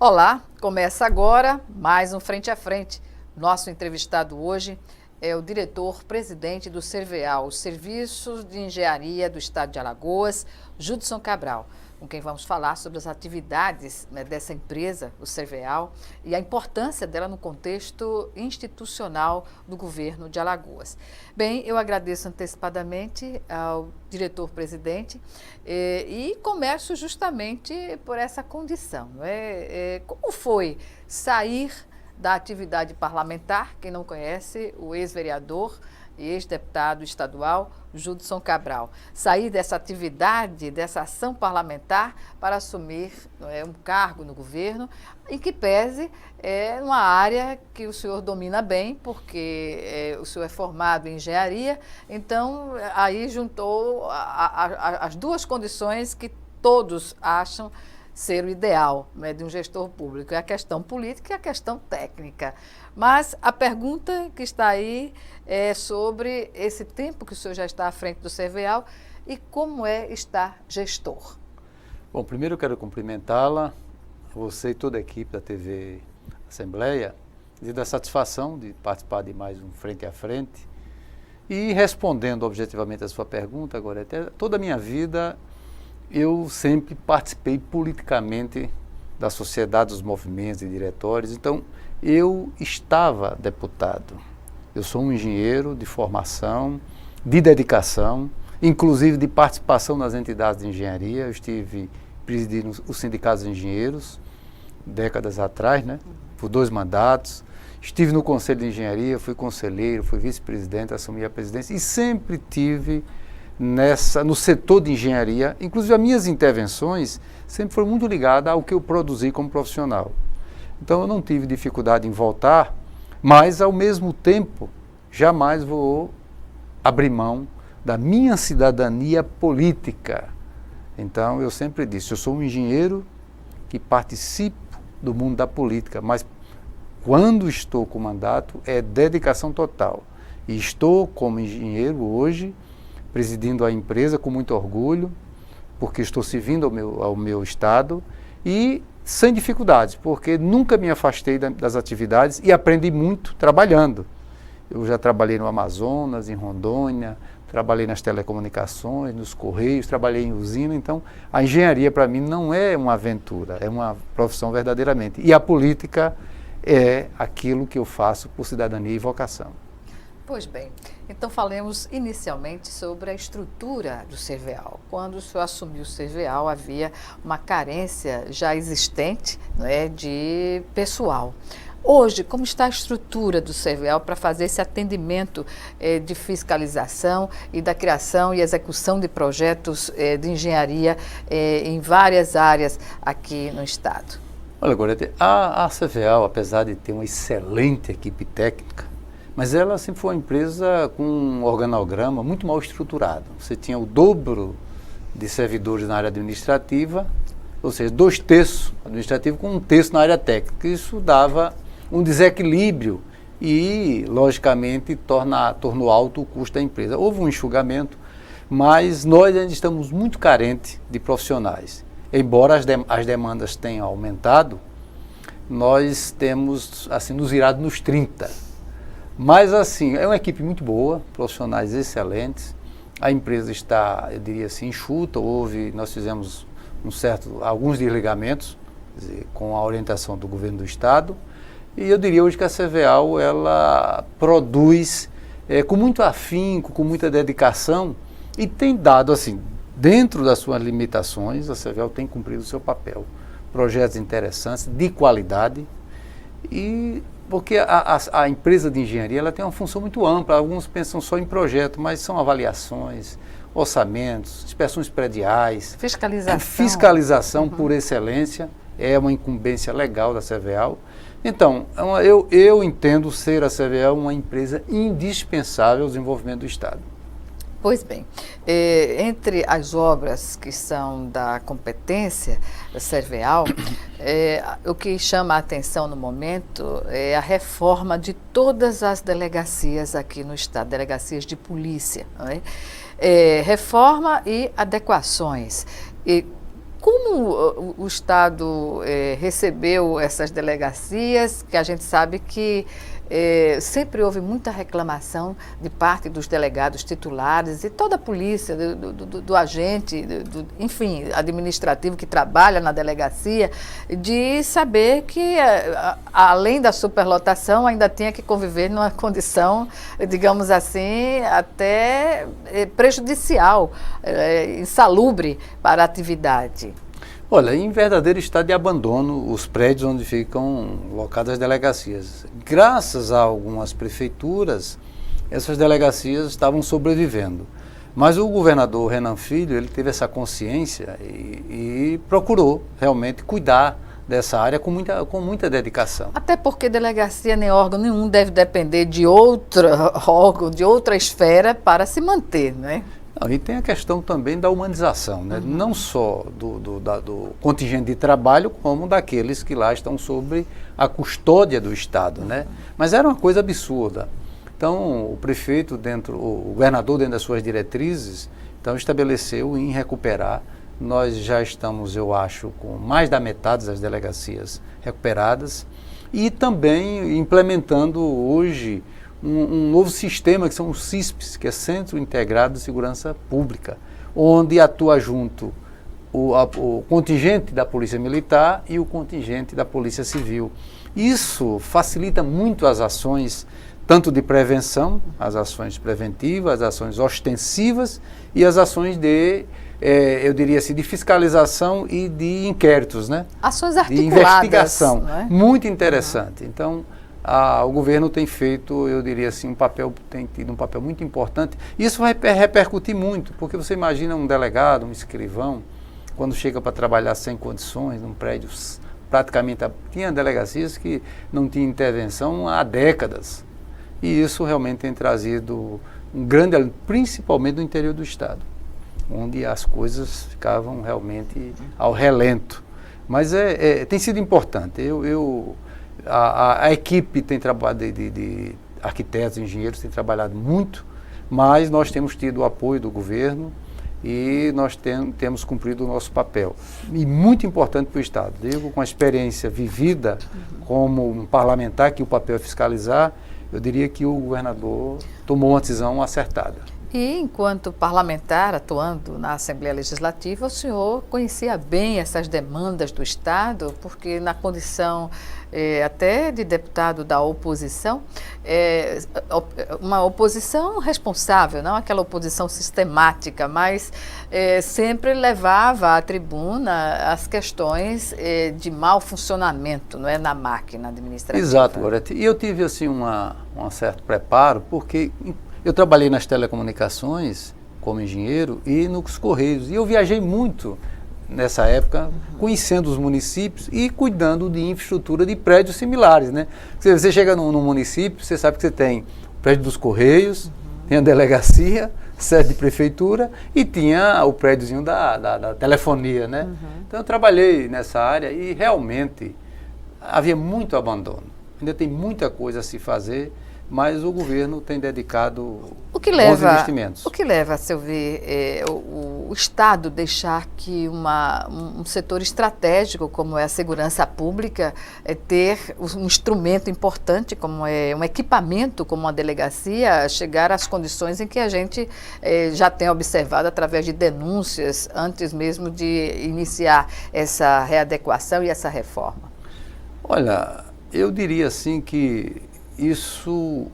Olá, começa agora mais um Frente a Frente. Nosso entrevistado hoje é o diretor-presidente do Cerveal, o Serviço de Engenharia do Estado de Alagoas, Judson Cabral, com quem vamos falar sobre as atividades dessa empresa, o Cerveal, e a importância dela no contexto institucional do governo de Alagoas. Bem, eu agradeço antecipadamente ao diretor-presidente e começo justamente por essa condição. Como foi sair da atividade parlamentar? Quem não conhece, o ex-vereador e ex-deputado estadual Judson Cabral. Sair dessa atividade, dessa ação parlamentar para assumir um cargo no governo e que pese uma área que o senhor domina bem, porque o senhor é formado em engenharia, então aí juntou as duas condições que todos acham ser o ideal, né, de um gestor público, é a questão política e a questão técnica. Mas a pergunta que está aí é sobre esse tempo que o senhor já está à frente do Cerveal e como é estar gestor. Bom, primeiro eu quero cumprimentá-la, você e toda a equipe da TV Assembleia, e da satisfação de participar de mais um Frente a Frente. E respondendo objetivamente a sua pergunta, agora, toda a minha vida eu sempre participei politicamente da sociedade, dos movimentos e diretórios, então eu estava deputado. Eu sou um engenheiro de formação, de dedicação, inclusive de participação nas entidades de engenharia. Eu estive presidindo os sindicatos de engenheiros, décadas atrás, né, por 2 mandatos. Estive no Conselho de Engenharia, fui conselheiro, fui vice-presidente, assumi a presidência e sempre tive no setor de engenharia. Inclusive as minhas intervenções sempre foram muito ligadas ao que eu produzi como profissional. Então eu não tive dificuldade em voltar, mas ao mesmo tempo jamais vou abrir mão da minha cidadania política. Então eu sempre disse, eu sou um engenheiro que participo do mundo da política, mas quando estou com mandato é dedicação total. E estou como engenheiro hoje, presidindo a empresa com muito orgulho, porque estou servindo ao meu estado e sem dificuldades, porque nunca me afastei das atividades e aprendi muito trabalhando. Eu já trabalhei no Amazonas, em Rondônia, trabalhei nas telecomunicações, nos Correios, trabalhei em usina, então a engenharia para mim não é uma aventura, é uma profissão verdadeiramente. E a política é aquilo que eu faço por cidadania e vocação. Pois bem, então falemos inicialmente sobre a estrutura do Cerveal. Quando o senhor assumiu o Cerveal, havia uma carência já existente, não é, de pessoal. Hoje, como está a estrutura do Cerveal para fazer esse atendimento de fiscalização e da criação e execução de projetos de engenharia em várias áreas aqui no estado? Olha, Gorete, a Cerveal, apesar de ter uma excelente equipe técnica, mas ela sempre foi uma empresa com um organograma muito mal estruturado. Você tinha o dobro de servidores na área administrativa, ou seja, 2/3 administrativo com 1/3 na área técnica. Isso dava um desequilíbrio e, logicamente, tornou alto o custo da empresa. Houve um enxugamento, mas nós ainda estamos muito carentes de profissionais. Embora as demandas tenham aumentado, nós temos assim, nos virado nos 30. Mas assim, é uma equipe muito boa, profissionais excelentes. A empresa está, eu diria assim, enxuta. Nós fizemos alguns desligamentos, quer dizer, com a orientação do governo do estado. E eu diria hoje que a Cerveal, ela produz com muito afinco, com muita dedicação e tem dado, assim, dentro das suas limitações, a Cerveal tem cumprido o seu papel. Projetos interessantes, de qualidade, e porque a empresa de engenharia ela tem uma função muito ampla. Alguns pensam só em projeto, mas são avaliações, orçamentos, inspeções prediais. Fiscalização por excelência, é uma incumbência legal da Cerveal. Então, eu entendo ser a Cerveal uma empresa indispensável ao desenvolvimento do estado. Pois bem, entre as obras que são da competência da Cerveal, o que chama a atenção no momento é a reforma de todas as delegacias aqui no estado, delegacias de polícia, não é? Reforma e adequações. E Como o Estado recebeu essas delegacias, que a gente sabe que sempre houve muita reclamação de parte dos delegados titulares e toda a polícia, do agente, enfim, administrativo que trabalha na delegacia, de saber que, além da superlotação, ainda tinha que conviver numa condição, digamos assim, até prejudicial, insalubre para a atividade. Olha, em verdadeiro estado de abandono, os prédios onde ficam locadas as delegacias. Graças a algumas prefeituras, essas delegacias estavam sobrevivendo. Mas o governador Renan Filho, ele teve essa consciência e procurou realmente cuidar dessa área com muita dedicação. Até porque delegacia nem órgão nenhum deve depender de outro órgão, de outra esfera para se manter, né? E tem a questão também da humanização, né? Não só do contingente de trabalho, como daqueles que lá estão sob a custódia do Estado, né? Mas era uma coisa absurda. Então, o prefeito, o governador, dentro das suas diretrizes, então estabeleceu em recuperar. Nós já estamos, eu acho, com mais da metade das delegacias recuperadas e também implementando hoje um novo sistema, que são os CISPs, que é Centro Integrado de Segurança Pública, onde atua junto o contingente da Polícia Militar e o contingente da Polícia Civil. Isso facilita muito as ações, tanto de prevenção, as ações preventivas, as ações ostensivas e as ações eu diria assim, de fiscalização e de inquéritos, né? Ações articuladas. De investigação. Não é? Muito interessante. Então, o governo tem feito, eu diria assim, tem tido um papel muito importante. Isso vai repercutir muito, porque você imagina um delegado, um escrivão, quando chega para trabalhar sem condições, num prédio praticamente... Tinha delegacias que não tinham intervenção há décadas. E isso realmente tem trazido um grande, principalmente no interior do Estado, onde as coisas ficavam realmente ao relento. Mas tem sido importante. A equipe tem trabalhado de arquitetos, engenheiros, tem trabalhado muito, mas nós temos tido o apoio do governo e nós temos cumprido o nosso papel. E muito importante para o Estado. Digo, com a experiência vivida como um parlamentar, que o papel é fiscalizar, eu diria que o governador tomou uma decisão acertada. E, enquanto parlamentar, atuando na Assembleia Legislativa, o senhor conhecia bem essas demandas do Estado, porque na condição até de deputado da oposição, uma oposição responsável, não aquela oposição sistemática, mas sempre levava à tribuna as questões de mau funcionamento, não é, na máquina administrativa. Exato, Gorete. E eu tive assim um certo preparo, porque eu trabalhei nas telecomunicações como engenheiro e nos Correios. E eu viajei muito nessa época, conhecendo os municípios e cuidando de infraestrutura de prédios similares, né? Você chega num município, você sabe que você tem o prédio dos Correios, tem a delegacia, sede de prefeitura e tinha o prédiozinho da telefonia, né? Então eu trabalhei nessa área e realmente havia muito abandono. Ainda tem muita coisa a se fazer, mas o governo tem dedicado bons investimentos. O que leva, a seu ver, o Estado deixar que um setor estratégico como é a segurança pública ter um instrumento importante, como é um equipamento como a delegacia, chegar às condições em que a gente já tem observado através de denúncias antes mesmo de iniciar essa readequação e essa reforma? Olha, eu diria assim que isso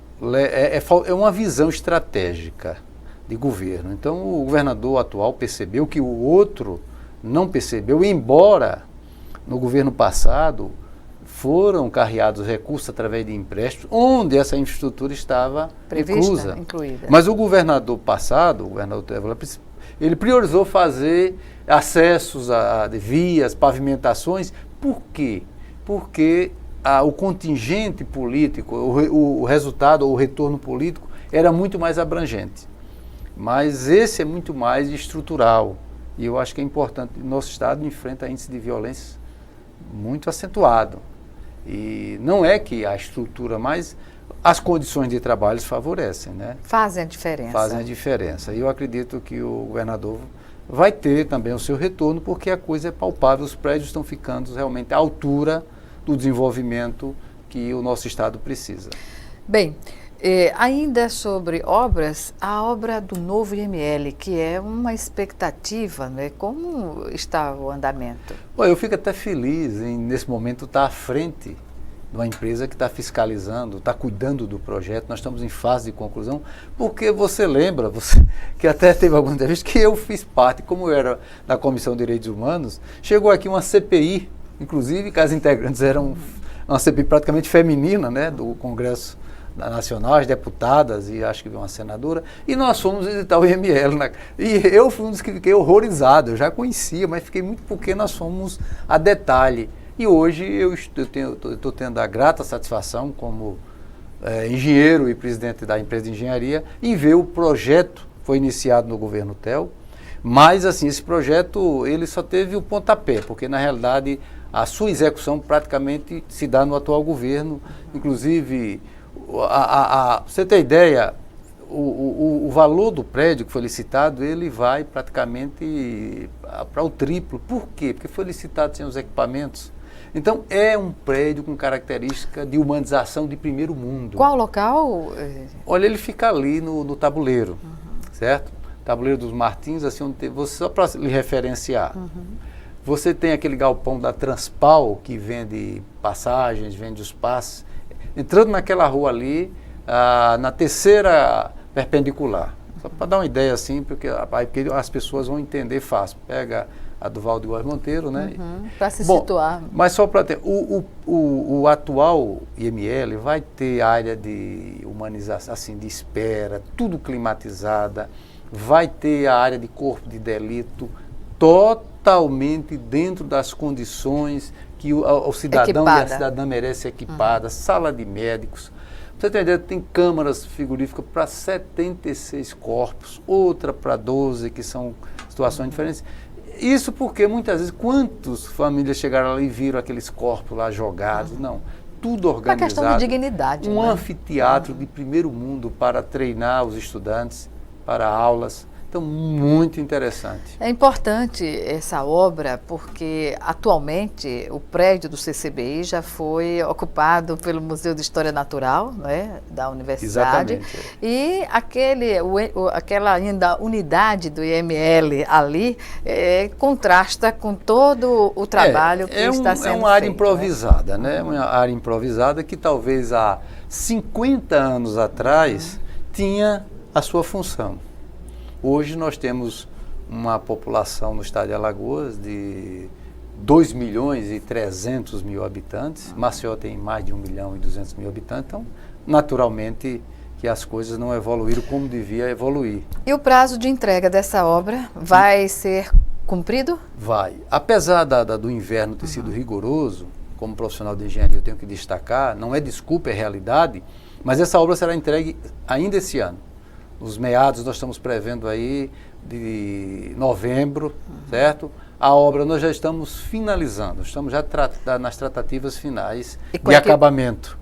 é uma visão estratégica de governo. Então, o governador atual percebeu que o outro não percebeu, embora no governo passado foram carreados recursos através de empréstimos, onde essa infraestrutura estava incluída. Mas o governador passado, o governador Tevora, ele priorizou fazer acessos de vias, pavimentações. Por quê? Porque o contingente político, o resultado ou o retorno político era muito mais abrangente. Mas esse é muito mais estrutural. E eu acho que é importante. Nosso Estado enfrenta índice de violência muito acentuado. E não é que a estrutura, mas as condições de trabalho favorecem, né? Fazem a diferença. Fazem a diferença. E eu acredito que o governador vai ter também o seu retorno, porque a coisa é palpável, os prédios estão ficando realmente à altura do desenvolvimento que o nosso Estado precisa. Bem, ainda sobre obras, a obra do novo IML, que é uma expectativa, né? Como está o andamento? Bom, eu fico até feliz em, nesse momento, estar à frente de uma empresa que está fiscalizando, está cuidando do projeto. Nós estamos em fase de conclusão, porque você lembra, que até teve algumas entrevistas que eu fiz parte, como eu era da Comissão de Direitos Humanos, chegou aqui uma CPI, inclusive que as integrantes eram uma CPI praticamente feminina, né, do Congresso Nacional, as deputadas e acho que uma senadora, e nós fomos visitar o IML. E eu fui um dos que fiquei horrorizado, eu já conhecia, mas fiquei muito porque nós fomos a detalhe. E hoje eu estou tendo a grata satisfação como engenheiro e presidente da empresa de engenharia em ver o projeto, foi iniciado no governo Tel, mas assim, esse projeto ele só teve o pontapé, porque na realidade a sua execução praticamente se dá no atual governo, inclusive, você ter ideia, o valor do prédio que foi licitado, ele vai praticamente para o triplo. Por quê? Porque foi licitado sem os equipamentos. Então, é um prédio com característica de humanização de primeiro mundo. Qual local? Olha, ele fica ali no tabuleiro, certo? Tabuleiro dos Martins, assim, onde só para lhe referenciar. Você tem aquele galpão da Transpal, que vende passagens, vende os passes. Entrando naquela rua ali, na terceira perpendicular. Só para dar uma ideia assim, porque as pessoas vão entender fácil. Pega a do Valdo Góes Monteiro, né? Para se situar. Mas só para ter, o atual IML vai ter área de humanização, assim, de espera, tudo climatizada, vai ter a área de corpo de delito totalmente dentro das condições que o cidadão e a cidadã merecem equipada, sala de médicos. Você tem ideia, tem câmaras frigoríficas para 76 corpos, outra para 12, que são situações diferentes. Isso porque muitas vezes, quantas famílias chegaram ali e viram aqueles corpos lá jogados? Não, tudo organizado. Uma questão de dignidade. Um anfiteatro de primeiro mundo para treinar os estudantes, para aulas. Então, muito interessante. É importante essa obra porque, atualmente, o prédio do CCBI já foi ocupado pelo Museu de História Natural, né, da universidade. Exatamente. E aquela ainda unidade do IML ali contrasta com todo o trabalho que está sendo feito. É uma área improvisada, né? Uma área improvisada que talvez há 50 anos atrás tinha a sua função. Hoje nós temos uma população no estado de Alagoas de 2.300.000 habitantes. Maceió tem mais de 1.200.000 habitantes. Então, naturalmente, que as coisas não evoluíram como devia evoluir. E o prazo de entrega dessa obra vai ser cumprido? Vai. Apesar do inverno ter sido rigoroso, como profissional de engenharia eu tenho que destacar, não é desculpa, é realidade, mas essa obra será entregue ainda esse ano. Os meados nós estamos prevendo aí de novembro, certo? A obra nós já estamos finalizando, estamos já nas tratativas finais de acabamento.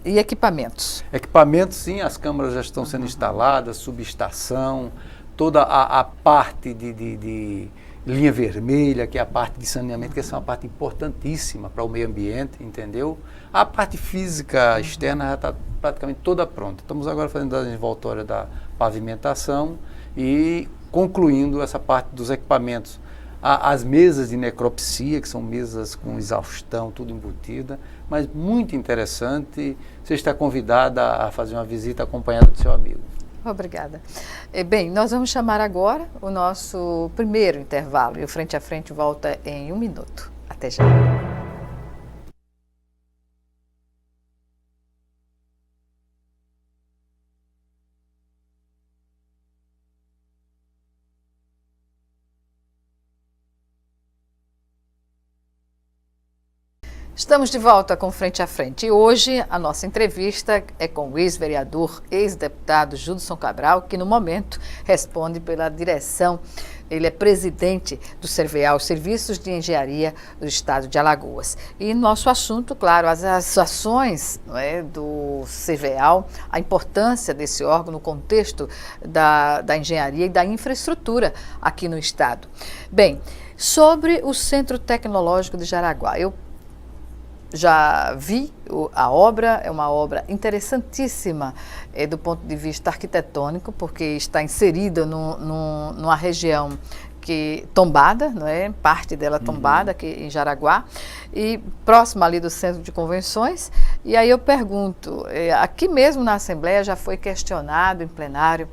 E equipamentos? Equipamentos, sim, as câmaras já estão sendo instaladas, subestação, toda a parte de linha vermelha, que é a parte de saneamento, que essa é uma parte importantíssima para o meio ambiente, entendeu? A parte física externa já está praticamente toda pronta. Estamos agora fazendo a desenvoltória da pavimentação e concluindo essa parte dos equipamentos. As mesas de necropsia, que são mesas com exaustão, tudo embutida, mas muito interessante. Você está convidada a fazer uma visita acompanhada do seu amigo. Obrigada. Bem, nós vamos chamar agora o nosso primeiro intervalo e o Frente a Frente volta em 1 minuto. Até já. Estamos de volta com Frente a Frente e hoje a nossa entrevista é com o ex-vereador, ex-deputado Judson Cabral, que no momento responde pela direção Ele é presidente do Cerveal, Serviços de Engenharia do Estado de Alagoas. E nosso assunto, claro, as ações, não é, do Cerveal, a importância desse órgão no contexto da engenharia e da infraestrutura aqui no estado. Bem, sobre o Centro Tecnológico de Jaraguá, eu já vi a obra, é uma obra interessantíssima do ponto de vista arquitetônico, porque está inserida numa região tombada, não é? Parte dela tombada aqui em Jaraguá, e próxima ali do centro de convenções. E aí eu pergunto, aqui mesmo na Assembleia já foi questionado em plenário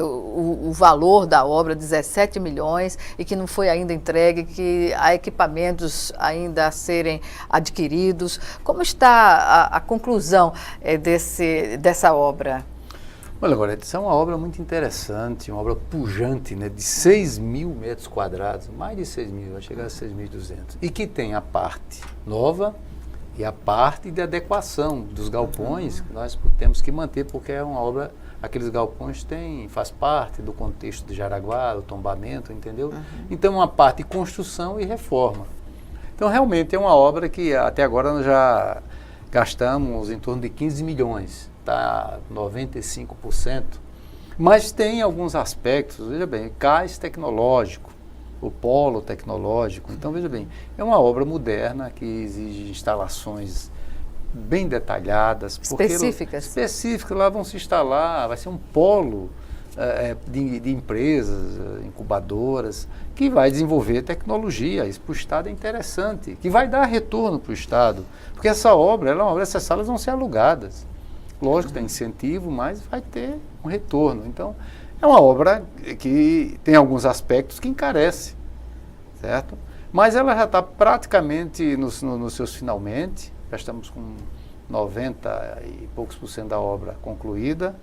o valor da obra, 17 milhões, e que não foi ainda entregue, que há equipamentos ainda a serem adquiridos. Como está a conclusão dessa obra? Olha, agora, essa é uma obra muito interessante, uma obra pujante, né, de 6 mil metros quadrados, mais de 6 mil, vai chegar a 6.200, e que tem a parte nova e a parte de adequação dos galpões, que nós temos que manter, porque é uma obra. Aqueles galpões faz parte do contexto de Jaraguá, do tombamento, entendeu? Então, uma parte de construção e reforma. Então, realmente é uma obra que até agora nós já gastamos em torno de 15 milhões, tá? 95%. Mas tem alguns aspectos, veja bem, cais tecnológico, o polo tecnológico. Então, veja bem, é uma obra moderna que exige instalações bem detalhadas. Específicas, lá vão se instalar, vai ser um polo de empresas, incubadoras, que vai desenvolver tecnologia. Isso para o Estado é interessante, que vai dar retorno para o Estado, porque essa obra, essas salas vão ser alugadas. Lógico, tem incentivo, mas vai ter um retorno. Então, é uma obra que tem alguns aspectos que encarece, certo? Mas ela já está praticamente nos seus finalmente. Já estamos com 90 e poucos % da obra concluída,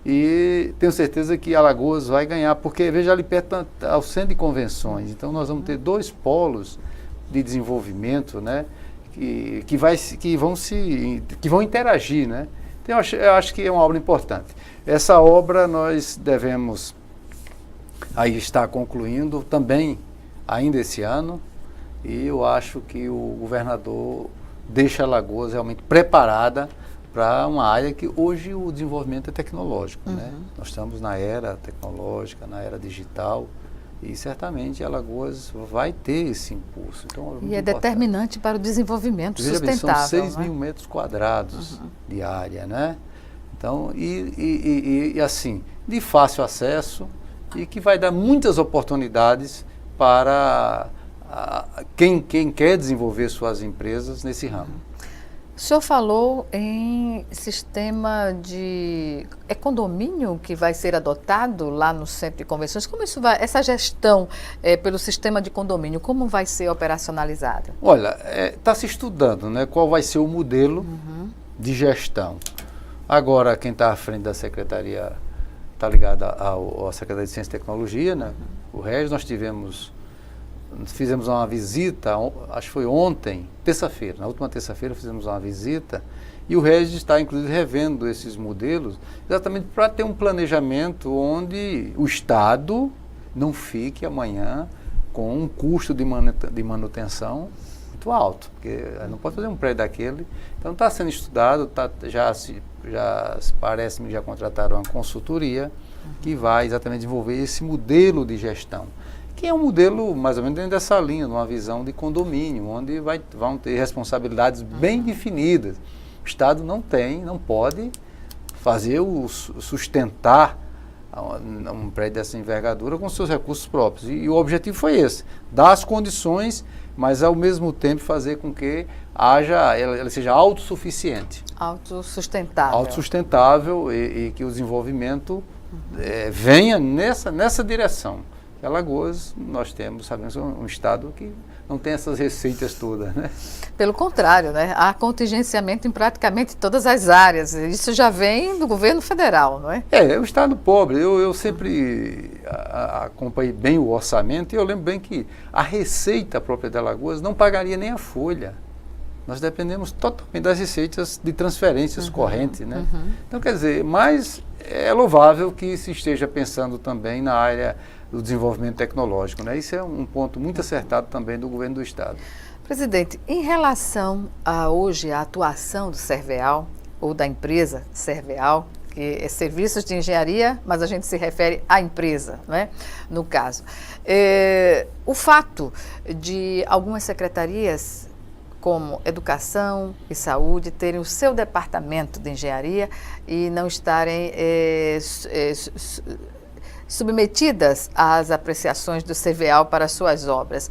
e tenho certeza que Alagoas vai ganhar, porque veja ali perto ao centro de convenções, então nós vamos ter 2 polos de desenvolvimento, né, que vão interagir, né? Então eu acho que é uma obra importante. Essa obra nós devemos aí estar concluindo também ainda esse ano, e eu acho que o governador deixa Alagoas realmente preparada para uma área que hoje o desenvolvimento é tecnológico, né? Nós estamos na era tecnológica, na era digital, e certamente Alagoas vai ter esse impulso. Então, e é determinante para o desenvolvimento sustentável. São 6 mil metros quadrados de área, né? Então, e assim, de fácil acesso, e que vai dar muitas oportunidades para quem quer desenvolver suas empresas nesse ramo. O senhor falou em sistema de... É condomínio que vai ser adotado lá no centro de convenções? Como isso vai... Essa gestão pelo sistema de condomínio, como vai ser operacionalizada? Olha, está se estudando, né, qual vai ser o modelo de gestão. Agora, quem está à frente da secretaria está ligado à Secretaria de Ciência e Tecnologia, né? O Regis, nós fizemos uma visita, acho que foi ontem, terça-feira, na última terça-feira fizemos uma visita, e o Regis está inclusive revendo esses modelos, exatamente para ter um planejamento onde o Estado não fique amanhã com um custo de manutenção muito alto, porque não pode fazer um prédio daquele. Então está sendo estudado, parece-me que já contrataram uma consultoria que vai exatamente desenvolver esse modelo de gestão, que é um modelo mais ou menos dentro dessa linha, numa visão de condomínio, onde vão ter responsabilidades bem definidas. O Estado não pode sustentar um prédio dessa envergadura com seus recursos próprios. E o objetivo foi esse, dar as condições, mas ao mesmo tempo fazer com que ela seja autossuficiente. Autossustentável e que o desenvolvimento venha nessa direção. Em Alagoas, sabemos, um estado que não tem essas receitas todas, né? Pelo contrário, né? Há contingenciamento em praticamente todas as áreas. Isso já vem do governo federal, não é? É o estado pobre. Eu sempre acompanhei bem o orçamento, e eu lembro bem que a receita própria de Alagoas não pagaria nem a folha nós dependemos totalmente das receitas de transferências correntes, né? Então, quer dizer, mas é louvável que se esteja pensando também na área do desenvolvimento tecnológico, né? Isso é um ponto muito acertado também do governo do Estado. Presidente, em relação a hoje a atuação do Serveal, ou da empresa Serveal, que é serviços de engenharia, mas a gente se refere à empresa, né? No caso. O fato de algumas secretarias, como Educação e Saúde, terem o seu departamento de engenharia e não estarem submetidas às apreciações do Serveal para suas obras.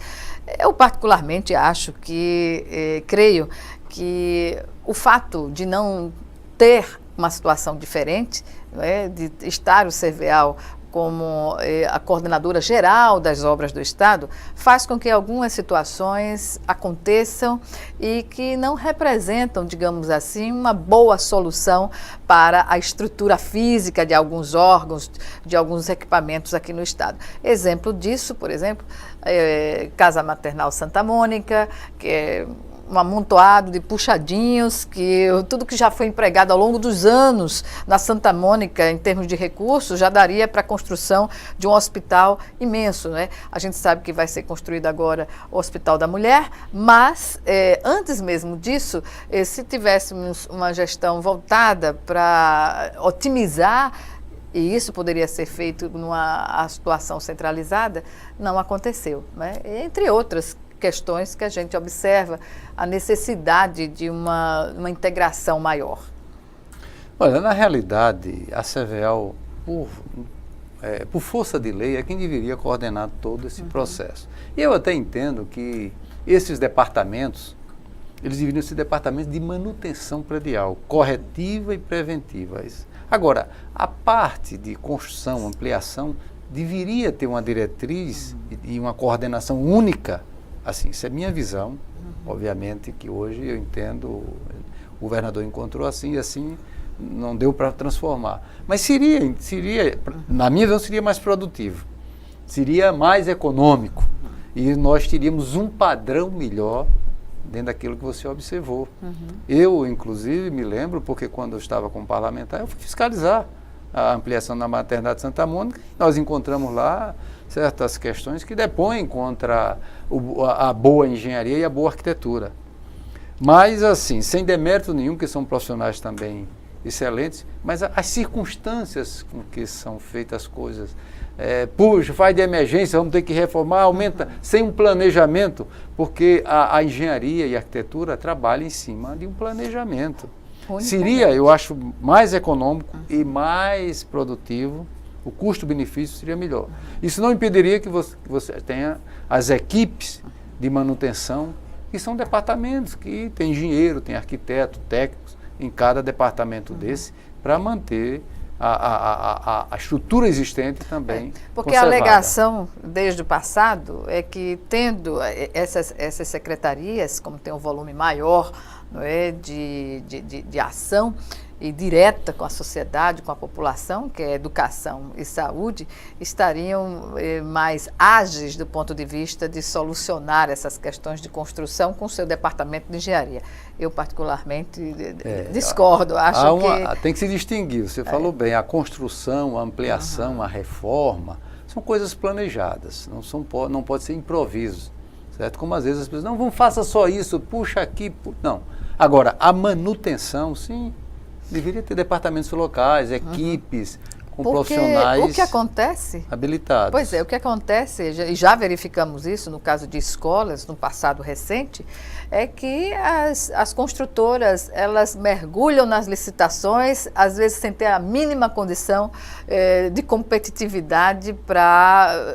Eu particularmente acho que, creio que o fato de não ter uma situação diferente, né, de estar o Serveal como a coordenadora geral das obras do Estado, faz com que algumas situações aconteçam e que não representam, digamos assim, uma boa solução para a estrutura física de alguns órgãos, de alguns equipamentos aqui no Estado. Exemplo disso, por exemplo, Casa Maternal Santa Mônica, que é um amontoado de puxadinhos, que tudo que já foi empregado ao longo dos anos na Santa Mônica, em termos de recursos, já daria para a construção de um hospital imenso, né? A gente sabe que vai ser construído agora o Hospital da Mulher, mas antes mesmo disso, se tivéssemos uma gestão voltada para otimizar, e isso poderia ser feito numa situação centralizada, não aconteceu, né? Entre outras questões que a gente observa a necessidade de uma integração maior. Olha, na realidade, a Serveal, por força de lei, é quem deveria coordenar todo esse processo. E eu até entendo que esses departamentos, eles deveriam ser departamentos de manutenção predial, corretiva e preventiva. Agora, a parte de construção, ampliação, deveria ter uma diretriz e uma coordenação única. Assim, isso é minha visão, obviamente que hoje eu entendo, o governador encontrou assim e assim não deu para transformar. Mas seria, na minha visão, seria mais produtivo, seria mais econômico e nós teríamos um padrão melhor dentro daquilo que você observou. Eu, inclusive, me lembro, porque quando eu estava como parlamentar, eu fui fiscalizar a ampliação da maternidade de Santa Mônica, nós encontramos lá certas questões que depõem contra a boa engenharia e a boa arquitetura. Mas, assim, sem demérito nenhum, que são profissionais também excelentes, mas as circunstâncias com que são feitas as coisas, puxa, faz de emergência, vamos ter que reformar, aumenta, sem um planejamento, porque a engenharia e a arquitetura trabalham em cima de um planejamento. Seria, eu acho, mais econômico e mais produtivo, o custo-benefício seria melhor. Isso não impediria que você tenha as equipes de manutenção, que são departamentos que tem engenheiro, tem arquiteto, técnicos em cada departamento desse, para manter a estrutura existente também porque conservada. A alegação desde o passado é que, tendo essas secretarias, como tem um volume maior, não é, de ação e direta com a sociedade, com a população, que é educação e saúde, estariam mais ágeis do ponto de vista de solucionar essas questões de construção com o seu departamento de engenharia. Eu, particularmente, discordo. Acho que tem que se distinguir, você falou bem, a construção, a ampliação, a reforma, são coisas planejadas, não pode ser improviso, certo? Como às vezes as pessoas, não faça só isso, puxa aqui, não. Agora, a manutenção, sim, deveria ter departamentos locais, equipes com profissionais o que acontece, habilitados. Pois é, o que acontece, e já verificamos isso no caso de escolas, no passado recente, é que as construtoras, elas mergulham nas licitações, às vezes sem ter a mínima condição de competitividade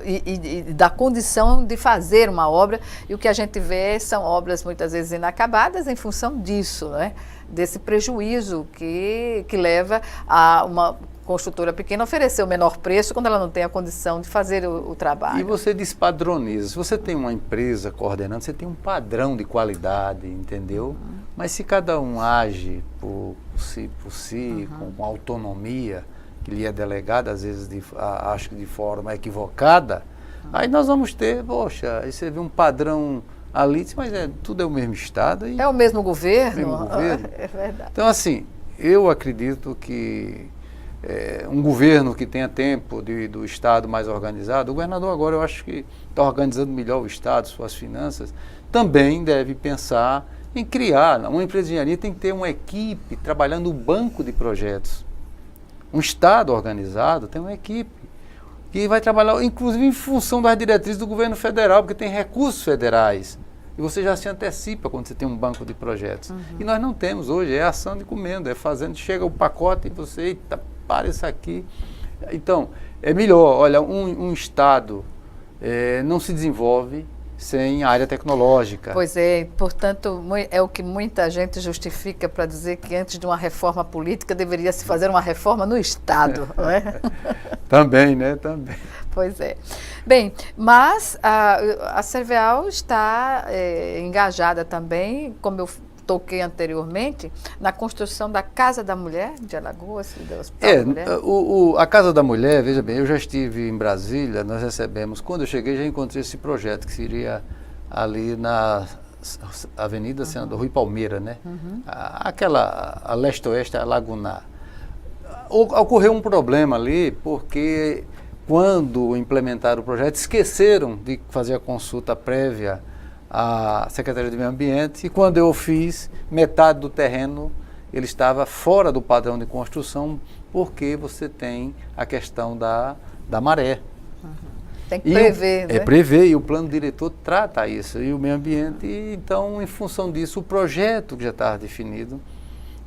e da condição de fazer uma obra, e o que a gente vê são obras muitas vezes inacabadas em função disso, né? Desse prejuízo que leva a uma construtora pequena oferecer o menor preço quando ela não tem a condição de fazer o trabalho. E você despadroniza. Se você tem uma empresa coordenando, você tem um padrão de qualidade, entendeu? Mas se cada um age por si com autonomia que lhe é delegada, às vezes acho que de forma equivocada, aí nós vamos ter, poxa, aí você vê um padrão ali, mas tudo é o mesmo Estado. E é o mesmo governo? mesmo governo. É verdade. Então, assim, eu acredito que um governo que tenha tempo do Estado mais organizado, o governador agora eu acho que está organizando melhor o Estado, suas finanças, também deve pensar em criar. Uma empresa de engenharia tem que ter uma equipe trabalhando no banco de projetos. Um Estado organizado tem uma equipe que vai trabalhar, inclusive em função das diretrizes do governo federal, porque tem recursos federais. E você já se antecipa quando você tem um banco de projetos. E nós não temos hoje, é ação de comendo, é fazendo, chega o pacote e você, eita, para isso aqui. Então, é melhor, olha, um Estado não se desenvolve sem área tecnológica. Pois é, portanto, é o que muita gente justifica para dizer que antes de uma reforma política deveria se fazer uma reforma no Estado, não é? Também, né? Também. Pois é. Bem, mas a Cerveal está engajada também, como eu toquei anteriormente, na construção da Casa da Mulher de Alagoas, do Hospital da Mulher. A Casa da Mulher, veja bem, eu já estive em Brasília, nós recebemos, quando eu cheguei já encontrei esse projeto, que seria ali na Avenida Senador Rui Palmeira, né? A leste-oeste, a Lagunar. Ocorreu um problema ali, porque quando implementaram o projeto, esqueceram de fazer a consulta prévia à Secretaria de Meio Ambiente, e quando eu fiz, metade do terreno ele estava fora do padrão de construção, porque você tem a questão da maré. Tem que prever, né? Prever, e o plano diretor trata isso, e o meio ambiente, e então, em função disso, o projeto que já estava definido,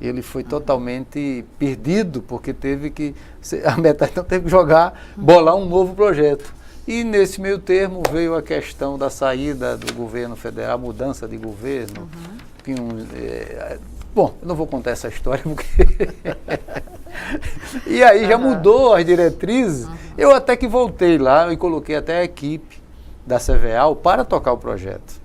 ele foi totalmente perdido, porque a metade então teve que bolar um novo projeto. E nesse meio termo veio a questão da saída do governo federal, a mudança de governo. Bom, eu não vou contar essa história, porque... E aí já mudou as diretrizes. Eu até que voltei lá e coloquei até a equipe da Cerveal para tocar o projeto.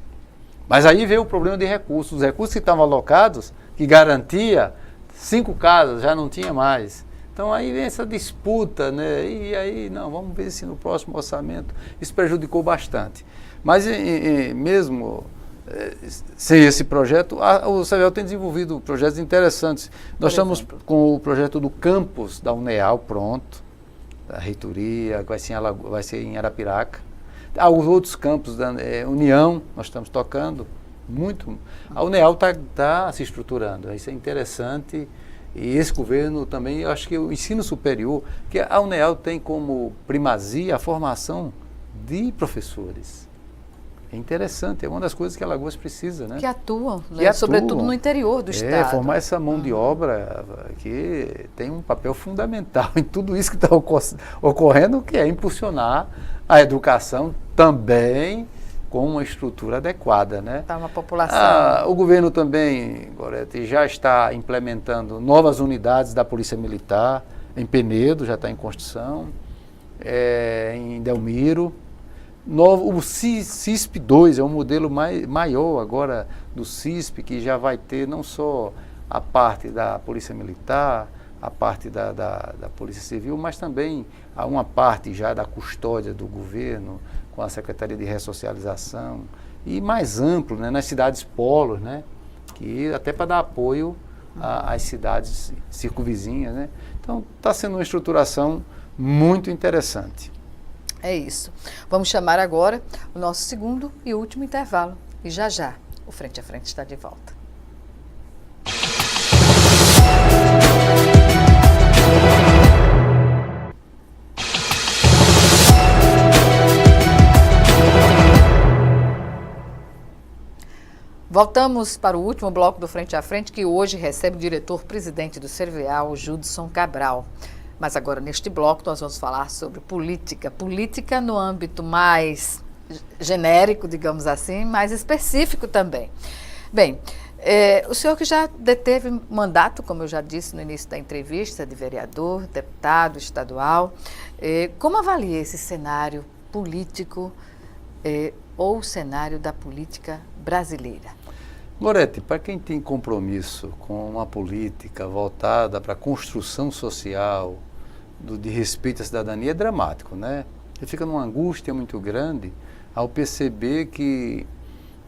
Mas aí veio o problema de recursos. Os recursos que estavam alocados, que garantia 5 casas, já não tinha mais. Então aí vem essa disputa, né? E aí, não, vamos ver se no próximo orçamento. Isso prejudicou bastante. Mas mesmo sem esse projeto, o Cerveal tem desenvolvido projetos interessantes. Nós estamos com o projeto do campus da UNEAL pronto, da reitoria, que vai ser em Arapiraca. Há os outros campos da União, nós estamos tocando muito. A UNEAL está se estruturando, isso é interessante. E esse governo também, eu acho que o ensino superior, que a UNEAL tem como primazia a formação de professores. É interessante, é uma das coisas que Alagoas precisa, né? Que atuam, né? Sobretudo no interior do estado. Formar essa mão de obra que tem um papel fundamental em tudo isso que está ocorrendo, que é impulsionar a educação também com uma estrutura adequada, né? Para uma população. O governo também, Gorete, já está implementando novas unidades da Polícia Militar, em Penedo, já está em construção, em Delmiro. O CISP-2 é um modelo maior agora do CISP, que já vai ter não só a parte da Polícia Militar, a parte da Polícia Civil, mas também uma parte já da custódia do governo, com a Secretaria de Ressocialização, e mais amplo, né, nas cidades polos, né, que até para dar apoio às cidades circunvizinhas, né. Então, está sendo uma estruturação muito interessante. É isso. Vamos chamar agora o nosso segundo e último intervalo. E já o Frente a Frente está de volta. Voltamos para o último bloco do Frente a Frente, que hoje recebe o diretor-presidente do Cerveal, Judson Cabral. Mas agora, neste bloco, nós vamos falar sobre política. Política no âmbito mais genérico, digamos assim, mais específico também. Bem, o senhor que já deteve mandato, como eu já disse no início da entrevista, de vereador, deputado estadual, como avalia esse cenário político ou o cenário da política brasileira? Gorete, para quem tem compromisso com uma política voltada para a construção social, de respeito à cidadania, é dramático, né? Ele fica numa angústia muito grande ao perceber que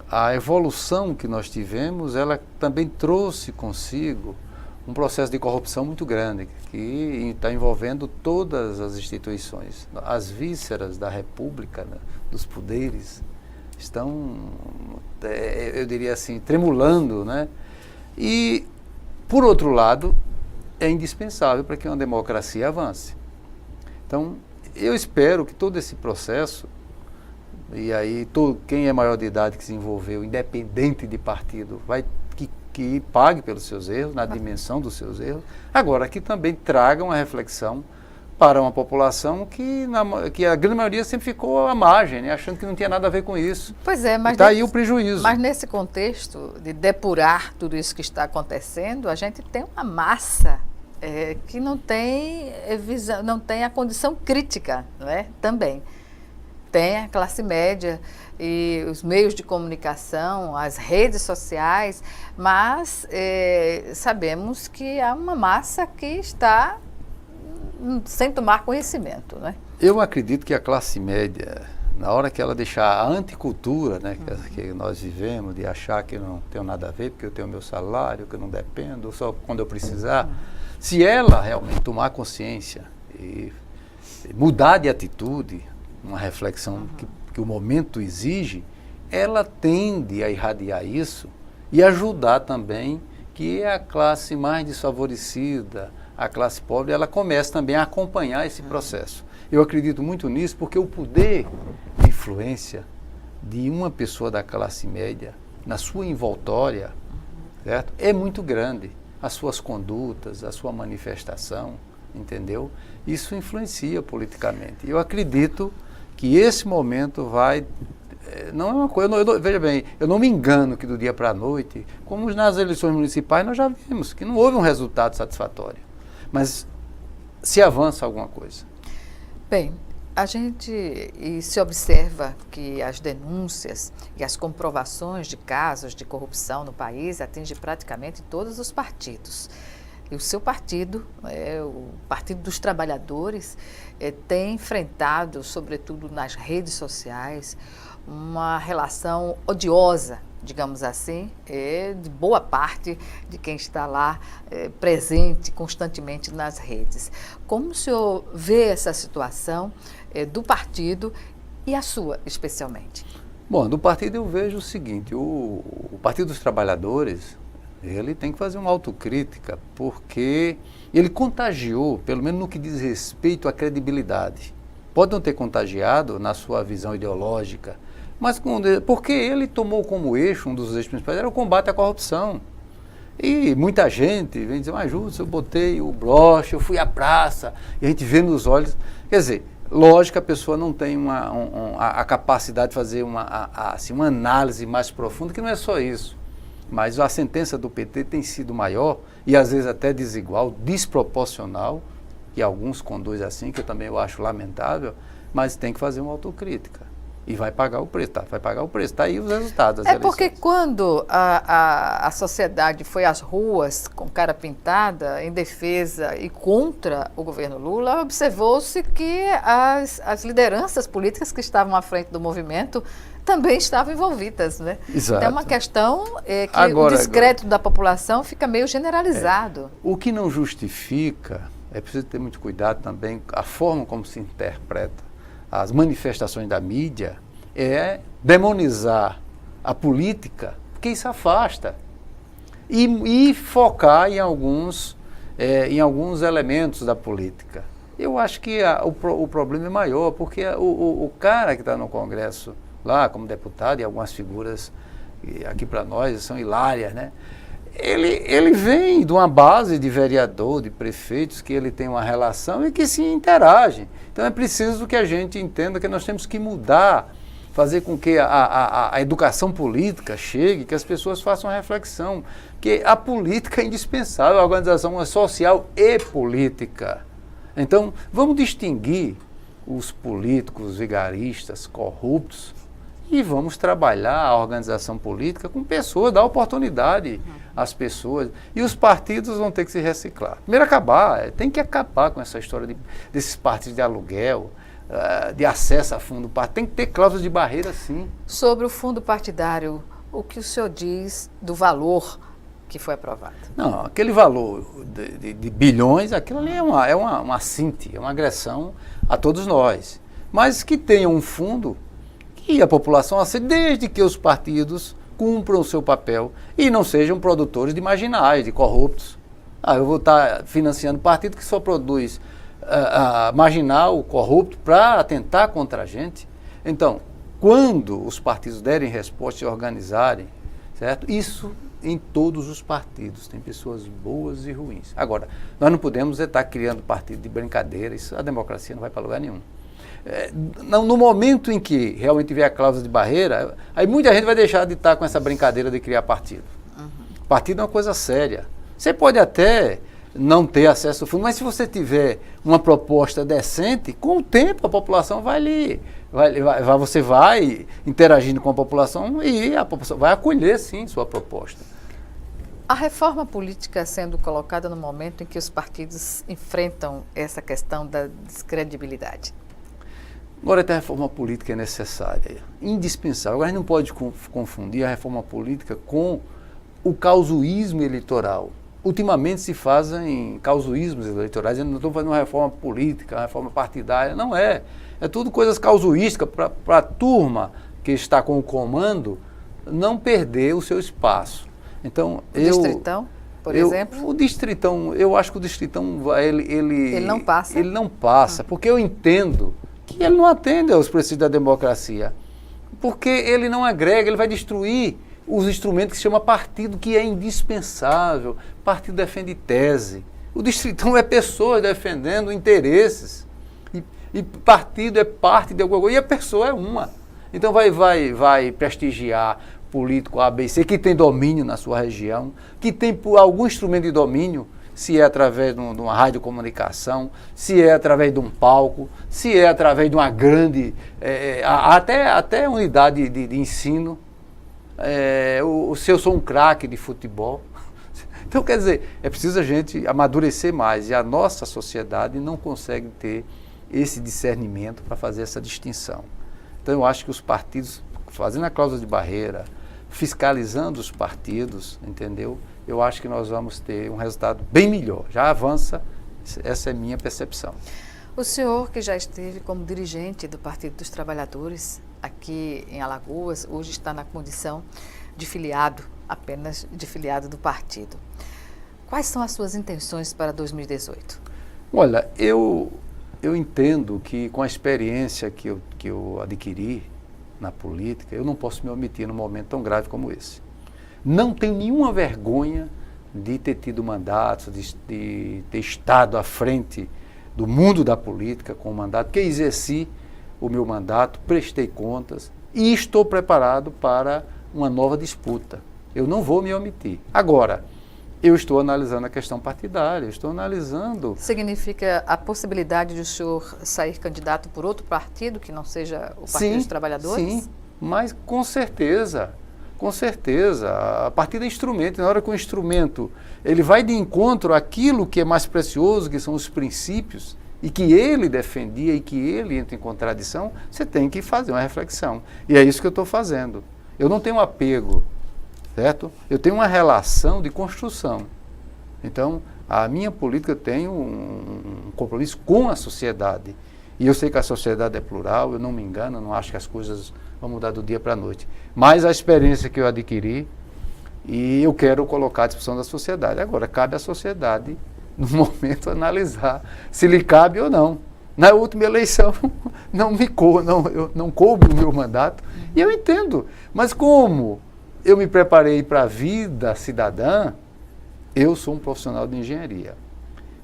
a evolução que nós tivemos, ela também trouxe consigo um processo de corrupção muito grande, que está envolvendo todas as instituições. As vísceras da República, né, dos poderes, estão, eu diria assim, tremulando, né? E, por outro lado, é indispensável para que uma democracia avance. Então, eu espero que todo esse processo, e aí quem é maior de idade que se envolveu, independente de partido, que pague pelos seus erros, na dimensão dos seus erros. Agora, que também traga uma reflexão para uma população que a grande maioria sempre ficou à margem, né, achando que não tinha nada a ver com isso. Pois é, mas está aí o prejuízo. Mas nesse contexto de depurar tudo isso que está acontecendo, a gente tem uma massa que não tem visão, não tem a condição crítica, não é? Também. Tem a classe média e os meios de comunicação, as redes sociais, mas sabemos que há uma massa que está sem tomar conhecimento, né? Eu acredito que a classe média, na hora que ela deixar a anticultura, né, que nós vivemos, de achar que eu não tenho nada a ver, porque eu tenho meu salário, que eu não dependo, só quando eu precisar, se ela realmente tomar consciência e mudar de atitude, uma reflexão que o momento exige, ela tende a irradiar isso e ajudar também que a classe mais desfavorecida, a classe pobre, ela comece também a acompanhar esse processo. Eu acredito muito nisso porque o poder de influência de uma pessoa da classe média na sua envoltória, certo? É muito grande. As suas condutas, a sua manifestação, entendeu? Isso influencia politicamente. Eu acredito que esse momento vai... Não é uma coisa... veja bem, eu não me engano que do dia para a noite, como nas eleições municipais, nós já vimos que não houve um resultado satisfatório. Mas se avança alguma coisa. Bem, a gente se observa que as denúncias e as comprovações de casos de corrupção no país atingem praticamente todos os partidos. E o seu partido, o Partido dos Trabalhadores, tem enfrentado, sobretudo nas redes sociais, uma relação odiosa, digamos assim, de boa parte de quem está lá presente constantemente nas redes. Como o senhor vê essa situação do partido e a sua, especialmente? Bom, do partido eu vejo o seguinte, o Partido dos Trabalhadores, ele tem que fazer uma autocrítica, porque ele contagiou, pelo menos no que diz respeito à credibilidade. Pode não ter contagiado na sua visão ideológica, mas porque ele tomou como eixo, um dos eixos principais, era o combate à corrupção. E muita gente vem dizer, mas Júlio, eu botei o broche, eu fui à praça, e a gente vê nos olhos. Quer dizer, lógico que a pessoa não tem a capacidade de fazer uma análise mais profunda, que não é só isso. Mas a sentença do PT tem sido maior, e às vezes até desigual, desproporcional, e alguns conduzem assim, que eu também acho lamentável, mas tem que fazer uma autocrítica. E vai pagar o preço, vai pagar o preço. Está aí os resultados das eleições. Porque quando a sociedade foi às ruas com cara pintada, em defesa e contra o governo Lula, observou-se que as lideranças políticas que estavam à frente do movimento também estavam envolvidas, né? Exato. Então é uma questão que o descrédito da população fica meio generalizado. O que não justifica, é preciso ter muito cuidado também, a forma como se interpreta as manifestações da mídia, é demonizar a política, porque isso afasta, e focar em alguns elementos da política. Eu acho que o problema é maior, porque o cara que está no Congresso, lá como deputado, e algumas figuras aqui para nós são hilárias, né? Ele vem de uma base de vereador, de prefeitos, que ele tem uma relação e que se interagem. Então é preciso que a gente entenda que nós temos que mudar, fazer com que a educação política chegue, que as pessoas façam uma reflexão, que a política é indispensável, a organização é social e política. Então vamos distinguir os políticos vigaristas, corruptos, e vamos trabalhar a organização política com pessoas, dar oportunidade às pessoas. E os partidos vão ter que se reciclar. Primeiro tem que acabar com essa história desses partidos de aluguel, de acesso a fundo partidário. Tem que ter cláusulas de barreira, sim. Sobre o fundo partidário, o que o senhor diz do valor que foi aprovado? Não, aquele valor de bilhões, aquilo ali é uma cinte, é uma agressão a todos nós. Mas que tenha um fundo que a população aceite, desde que os partidos cumpram o seu papel e não sejam produtores de marginais, de corruptos. Eu vou estar financiando partido que só produz marginal, corrupto, para atentar contra a gente. Então, quando os partidos derem resposta e se organizarem, certo? Isso em todos os partidos, tem pessoas boas e ruins. Agora, nós não podemos estar criando partido de brincadeira, isso, a democracia não vai para lugar nenhum. No momento em que realmente tiver a cláusula de barreira, aí muita gente vai deixar de estar com essa brincadeira de criar partido. Partido é uma coisa séria. Você pode até não ter acesso ao fundo, mas se você tiver uma proposta decente, com o tempo a população você vai interagindo com a população e a população vai acolher, sim, sua proposta. A reforma política sendo colocada no momento em que os partidos enfrentam essa questão da descredibilidade. Agora, a reforma política é necessária, indispensável. Agora, a gente não pode confundir a reforma política com o causuísmo eleitoral. Ultimamente se fazem causuísmos eleitorais, eu não estou fazendo uma reforma política, uma reforma partidária, não é. É tudo coisas causuísticas para a turma que está com o comando não perder o seu espaço. Então, o Distritão, por exemplo? O Distritão, eu acho que o Distritão, ele não passa? Ele não passa, porque eu entendo que ele não atende aos princípios da democracia. Porque ele não agrega, ele vai destruir os instrumentos que se chama partido, que é indispensável. Partido defende tese. O Distritão é pessoas defendendo interesses. E partido é parte de alguma coisa, e a pessoa é uma. Então vai prestigiar político ABC que tem domínio na sua região, que tem algum instrumento de domínio, se é através de uma radiocomunicação, se é através de um palco, se é através de uma grande, até unidade de ensino. Se eu sou um craque de futebol. Então, quer dizer, é preciso a gente amadurecer mais, e a nossa sociedade não consegue ter esse discernimento para fazer essa distinção. Então, eu acho que os partidos, fazendo a cláusula de barreira, fiscalizando os partidos, entendeu? Eu acho que nós vamos ter um resultado bem melhor. Já avança, essa é a minha percepção. O senhor, que já esteve como dirigente do Partido dos Trabalhadores aqui em Alagoas, hoje está na condição de filiado, apenas de filiado do partido. Quais são as suas intenções para 2018? Olha, eu entendo que com a experiência que eu adquiri na política, eu não posso me omitir num momento tão grave como esse. Não tenho nenhuma vergonha de ter tido mandatos, de ter estado à frente do mundo da política com o mandato, que exerci o meu mandato, prestei contas e estou preparado para uma nova disputa. Eu não vou me omitir. Agora, eu estou analisando a questão partidária, estou analisando... Significa a possibilidade de o senhor sair candidato por outro partido, que não seja o Partido dos Trabalhadores? Sim, mas com certeza, a partir é instrumento. Na hora que o instrumento ele vai de encontro àquilo que é mais precioso, que são os princípios, e que ele defendia e que ele entra em contradição, você tem que fazer uma reflexão. E é isso que eu estou fazendo. Eu não tenho apego, certo? Eu tenho uma relação de construção. Então, a minha política tem um compromisso com a sociedade. E eu sei que a sociedade é plural, eu não me engano, eu não acho que as coisas vão mudar do dia para a noite. Mas a experiência que eu adquiri, e eu quero colocar à disposição da sociedade. Agora, cabe à sociedade, no momento, analisar se lhe cabe ou não. Na última eleição, não coube o meu mandato, e eu entendo. Mas como eu me preparei para a vida cidadã, eu sou um profissional de engenharia.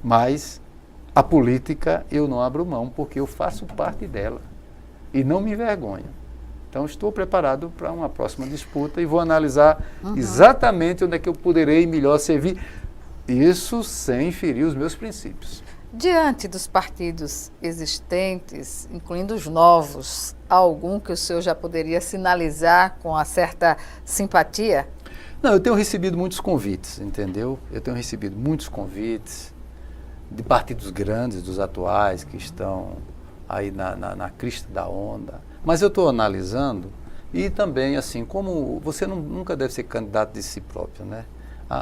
Mas a política eu não abro mão, porque eu faço parte dela. E não me envergonho. Então, estou preparado para uma próxima disputa e vou analisar exatamente onde é que eu poderei melhor servir. Isso sem ferir os meus princípios. Diante dos partidos existentes, incluindo os novos, há algum que o senhor já poderia sinalizar com uma certa simpatia? Não, eu tenho recebido muitos convites, entendeu? Eu tenho recebido muitos convites de partidos grandes, dos atuais, que estão aí na crista da onda. Mas eu estou analisando E também, assim, como você nunca deve ser candidato de si próprio, né?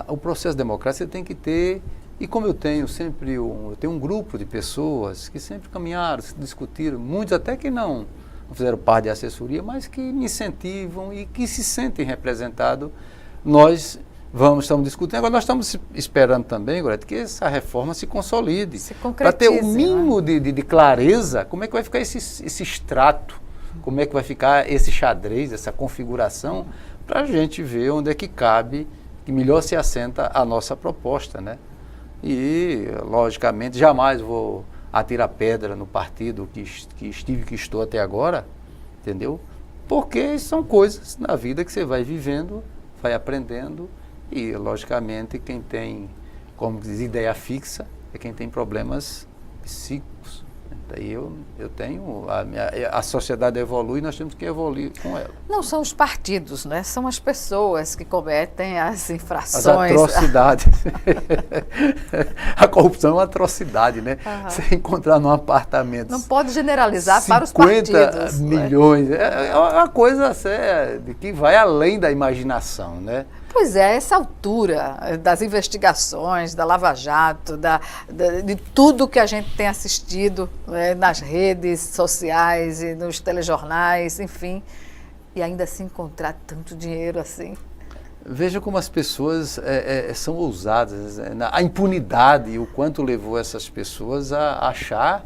O processo democrático você tem que ter, e como eu tenho sempre eu tenho um grupo de pessoas que sempre caminharam, discutiram, muitos até que não fizeram parte de assessoria, mas que me incentivam e que se sentem representados. Nós estamos discutindo. Agora nós estamos esperando também, Gorete, que essa reforma se consolide. Se para ter o mínimo né? de clareza, como é que vai ficar esse extrato, como é que vai ficar esse xadrez, essa configuração, para a gente ver onde é que cabe, que melhor se assenta a nossa proposta, né? E, logicamente, jamais vou atirar pedra no partido que estou até agora, entendeu? Porque são coisas na vida que você vai vivendo, vai aprendendo e, logicamente, quem tem, como diz, ideia fixa é quem tem problemas psíquicos. Daí eu tenho, a sociedade evolui e nós temos que evoluir com ela. Não são os partidos, né? São as pessoas que cometem as infrações. As atrocidades. A corrupção é uma atrocidade, né? Você encontrar num apartamento... Não pode generalizar para os partidos. 50 milhões, é uma coisa que vai além da imaginação, né? Pois é, a essa altura das investigações, da Lava Jato, de tudo que a gente tem assistido, né, nas redes sociais e nos telejornais, enfim, e ainda se encontrar tanto dinheiro assim. Veja como as pessoas são ousadas, a impunidade e o quanto levou essas pessoas a achar...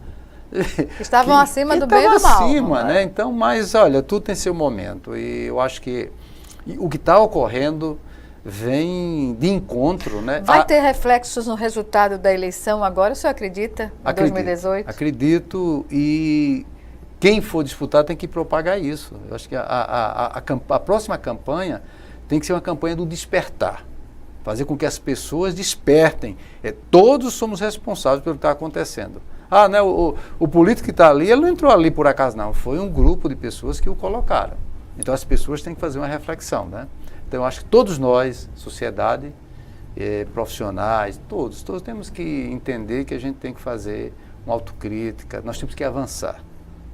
Estavam acima do bem e do mal. Acima, né? Então, mas olha, tudo tem seu momento e eu acho que o que está ocorrendo vem de encontro, né? Vai ter reflexos no resultado da eleição agora, o senhor acredita, em 2018? Acredito, e quem for disputar tem que propagar isso. Eu acho que a próxima campanha tem que ser uma campanha do despertar, fazer com que as pessoas despertem. Todos somos responsáveis pelo que está acontecendo. Né, o político que está ali, ele não entrou ali por acaso, não. Foi um grupo de pessoas que o colocaram. Então as pessoas têm que fazer uma reflexão, né? Então eu acho que todos nós, sociedade, profissionais, todos temos que entender que a gente tem que fazer uma autocrítica, nós temos que avançar,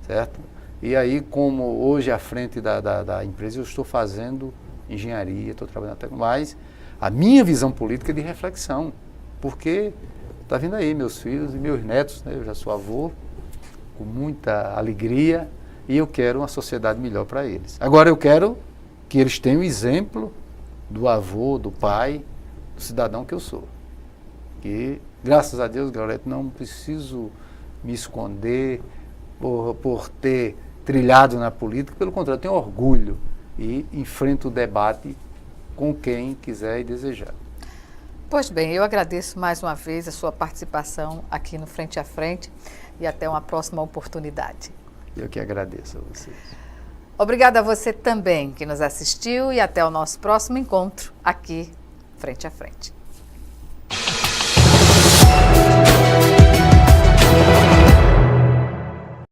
certo? E aí, como hoje à frente da empresa eu estou fazendo engenharia, estou trabalhando até mais, a minha visão política é de reflexão, porque está vindo aí meus filhos e meus netos, né? Eu já sou avô, com muita alegria, e eu quero uma sociedade melhor para eles. Agora eu quero que eles tenham o exemplo do avô, do pai, do cidadão que eu sou. Que, graças a Deus, Gorete, não preciso me esconder por ter trilhado na política, pelo contrário, eu tenho orgulho e enfrento o debate com quem quiser e desejar. Pois bem, eu agradeço mais uma vez a sua participação aqui no Frente a Frente e até uma próxima oportunidade. Eu que agradeço a vocês. Obrigada a você também que nos assistiu e até o nosso próximo encontro aqui, Frente a Frente.